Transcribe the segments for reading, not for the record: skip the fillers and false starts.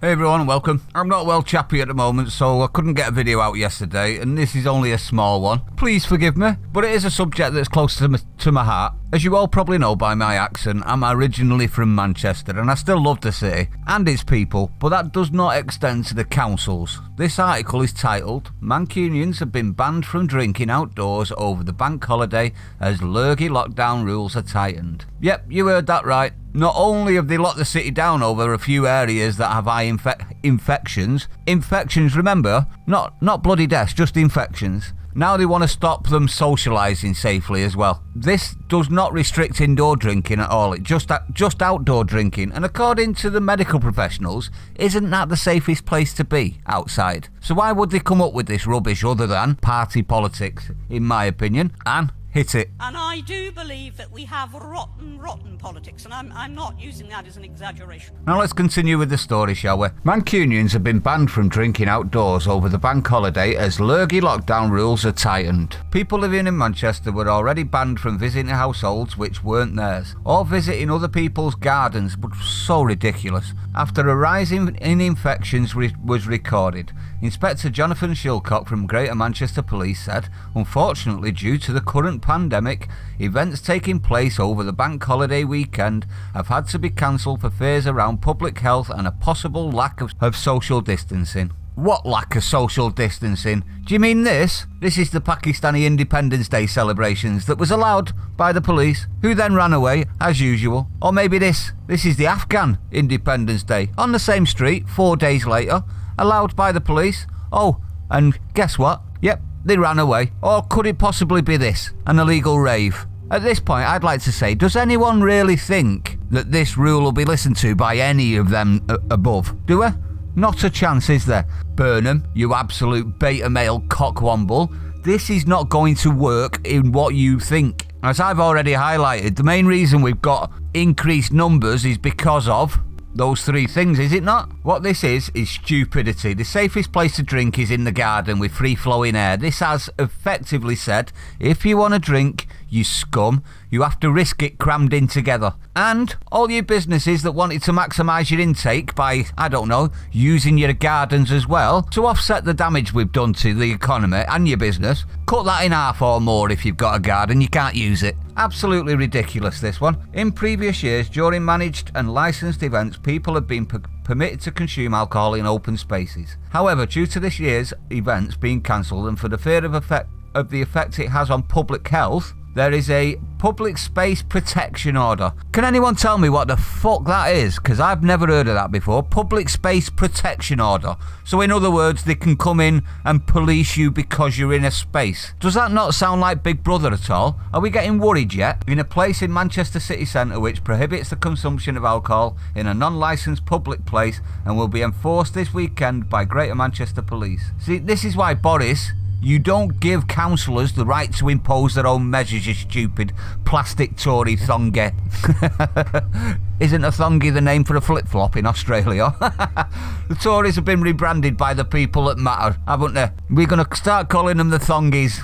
Hey everyone, welcome. I'm not well chappy at the moment, so I couldn't get a video out yesterday, and this is only a small one. Please forgive me, but it is a subject that's close to my heart. As you all probably know by my accent, I'm originally from Manchester, and I still love the city and its people, but that does not extend to the councils. This article is titled, Mancunians have been banned from drinking outdoors over the bank holiday as lurgy lockdown rules are tightened. Yep, you heard that right. Not only have they locked the city down over a few areas that have high infections, remember, not bloody deaths, just infections. Now they want to stop them socialising safely as well. This does not restrict indoor drinking at all, it's just outdoor drinking, and according to the medical professionals, isn't that the safest place to be, outside? So why would they come up with this rubbish other than party politics, in my opinion? And hit it. And I do believe that we have rotten politics, and I'm not using that as an exaggeration. Now let's continue with the story, shall we? Mancunians have been banned from drinking outdoors over the bank holiday as lurgy lockdown rules are tightened. People living in Manchester were already banned from visiting households which weren't theirs, or visiting other people's gardens, but so ridiculous. After a rise in infections was recorded, Inspector Jonathan Shilcock from Greater Manchester Police said, unfortunately due to the current pandemic, events taking place over the bank holiday weekend have had to be cancelled for fears around public health and a possible lack of social distancing. What lack of social distancing? Do you mean this? This is the Pakistani Independence Day celebrations that was allowed by the police, who then ran away, as usual. Or maybe this is the Afghan Independence Day, on the same street, 4 days later, allowed by the police. Oh, and guess what? Yep, they ran away. Or could it possibly be this, an illegal rave? At this point, I'd like to say, does anyone really think that this rule will be listened to by any of them above? Do we? Not a chance, is there? Burnham, you absolute beta male cockwomble. This is not going to work in what you think. As I've already highlighted, the main reason we've got increased numbers is because of those three things, is it not? What this is stupidity. The safest place to drink is in the garden with free-flowing air. This has effectively said, if you want to drink, you scum, you have to risk it crammed in together. And all you businesses that wanted to maximise your intake by, I don't know, using your gardens as well, to offset the damage we've done to the economy and your business, cut that in half or more if you've got a garden, you can't use it. Absolutely ridiculous, this one. In previous years, during managed and licensed events, people have been permitted to consume alcohol in open spaces. However, due to this year's events being cancelled and for the fear of the effect it has on public health, there is a public space protection order. Can anyone tell me what the fuck that is? Because I've never heard of that before. Public space protection order. So in other words, they can come in and police you because you're in a space. Does that not sound like Big Brother at all? Are we getting worried yet? In a place in Manchester city centre which prohibits the consumption of alcohol in a non-licensed public place and will be enforced this weekend by Greater Manchester Police. See, this is why, Boris, you don't give councillors the right to impose their own measures, you stupid plastic Tory thongy. Isn't a thongy the name for a flip-flop in Australia? The Tories have been rebranded by the people that matter, haven't they? We're going to start calling them the thongies.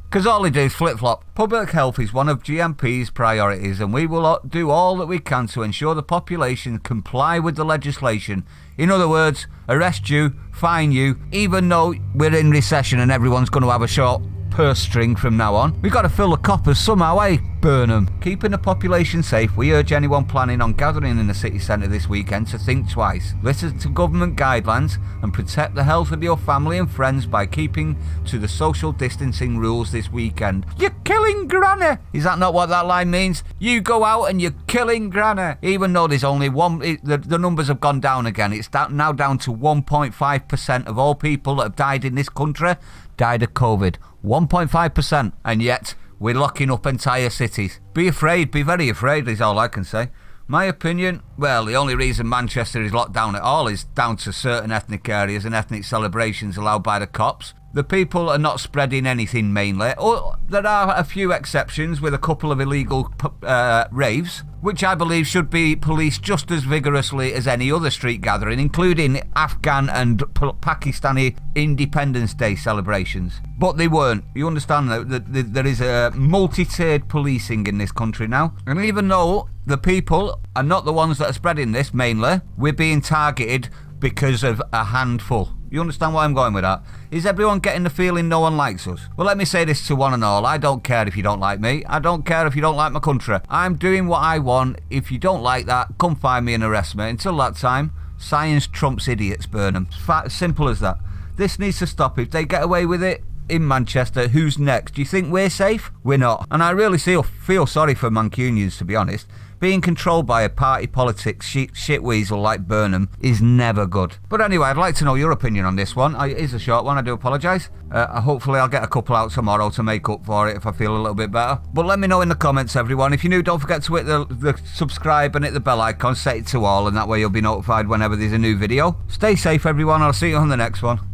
Because all they do is flip-flop. Public health is one of GMP's priorities, and we will do all that we can to ensure the population comply with the legislation. In other words, arrest you, fine you, even though we're in recession and everyone's going to have a short purse string from now on. We've got to fill the coppers somehow, eh? Burnham. Keeping the population safe, we urge anyone planning on gathering in the city centre this weekend to think twice. Listen to government guidelines and protect the health of your family and friends by keeping to the social distancing rules this weekend. You're killing Granny! Is that not what that line means? You go out and you're killing Granny. Even though there's only one, the numbers have gone down again. It's now down to 1.5% of all people that have died in this country died of COVID. 1.5%. And yet, we're locking up entire cities. Be afraid, be very afraid is all I can say. My opinion, well, the only reason Manchester is locked down at all is down to certain ethnic areas and ethnic celebrations allowed by the cops. The people are not spreading anything mainly. Or there are a few exceptions with a couple of illegal raves, which I believe should be policed just as vigorously as any other street gathering, including Afghan and Pakistani Independence Day celebrations. But they weren't. You understand that there is a multi-tiered policing in this country now. And even though the people are not the ones that are spreading this mainly, we're being targeted because of a handful. You understand why I'm going with that? Is everyone getting the feeling no one likes us? Well, let me say this to one and all. I don't care if you don't like me. I don't care if you don't like my country. I'm doing what I want. If you don't like that, come find me and arrest me. Until that time, science trumps idiots, Burnham. Simple as that. This needs to stop. If they get away with it in Manchester, who's next? Do you think we're safe? We're not. And I really feel sorry for Mancunians, to be honest. Being controlled by a party politics shit weasel like Burnham is never good. But anyway, I'd like to know your opinion on this one. It is a short one, I do apologise. Hopefully I'll get a couple out tomorrow to make up for it if I feel a little bit better. But let me know in the comments, everyone. If you're new, don't forget to hit the subscribe and hit the bell icon, set it to all, and that way you'll be notified whenever there's a new video. Stay safe, everyone. I'll see you on the next one.